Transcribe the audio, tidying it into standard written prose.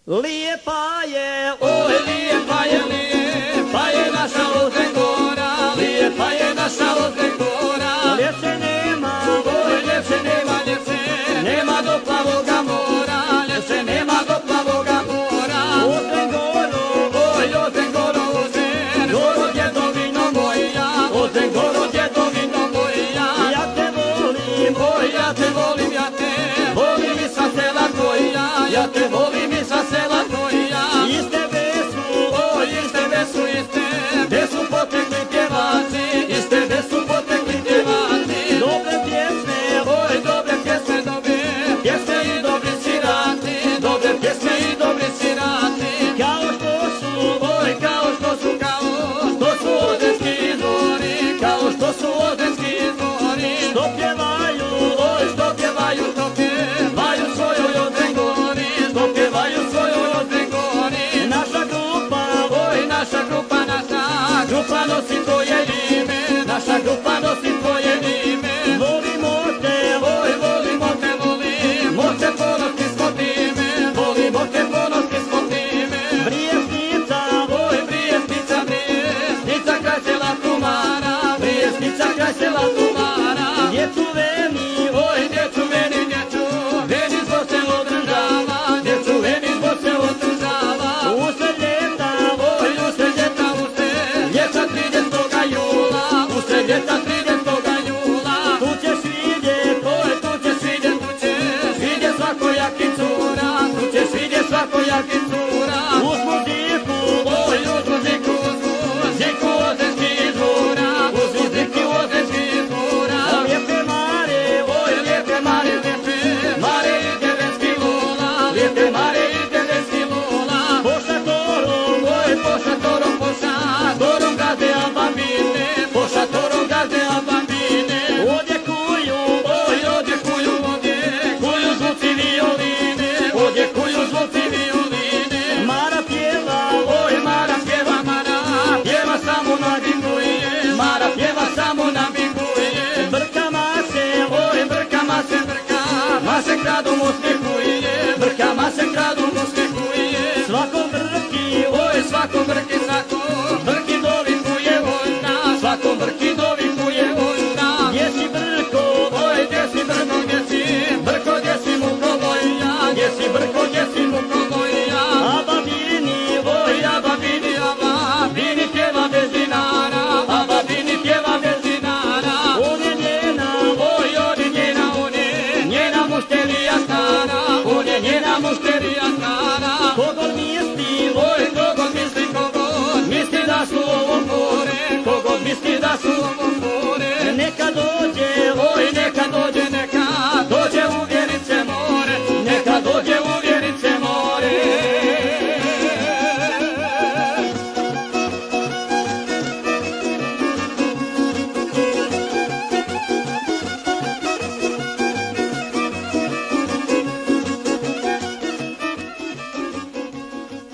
Lijepa je, oj, lijepa je naša Ozren Gora, lijepa je naša Ozren Gora. Ljepše nema, oj, ljepše nema, ljepše nema do plavoga mora, ljepše nema do plavoga mora. Ozren Goro, oj, Ozren Goro, Ozren Goro, djedovino moja, Ozren Goro, djedovino moja. Ja te volim, oj, ja te volim, ja te volim i sva sela tvoja, ja te volim i sva sela tvoja. Iz tebe su potekli pjevači, iz tebe su potekli pjevači. Dobre pjesme, oj, dobre pjesme, dobre pjesme i dobri sirati, dobre pjesme i dobri sirati. Kao što su, oj, kao što su Ozrenski izvori, kao što su Ozrenski izvori. Što pjevaju, oj, što pjevaju svojoj Ozren Gori, što pjevaju svojoj Ozren Gori. Naša grupa, oj, naša grupa nosi tvoje ime, naša grupa nosi tvoje ime. Volimo te, oj, volimo te ponosni smo time, volimo te ponosni smo time. Brijesnica, oj, Brijesnica, kraj sela Tumara, Brijesnica, kraj sela Tumara. Gdje čuveni, oj, gdje čuveni zbor se održava, gdje čuveni zbor se održava. Usred ljeta, oj, usred ljeta 30. jula, usred ljeta 30. jula. Tu ćeš vidjet, oj, tu ćeš vidjet svakojaki cura, tu ćeš vidjet svakojaki cura. Uz muziku, oj, uz muziku Ozrenskih izvora, uz muziku Ozrenskih izvora. Lijepe mare, oj, lijepe mare i Devenski Lola, lijepe mare i Devenski Lola. Pošatorom, oj, pošatorom gazde Albambine, pošatorom gazde Albambine. Odjekuju, oj, odjekuju zvuci violine, odjekuju zvuci violine. Mara pjeva, oj, Mara pjeva samo nabinguje, Mara pjeva samo nabinguje. Brka mase, oj, brka mase, kradu mu smijeh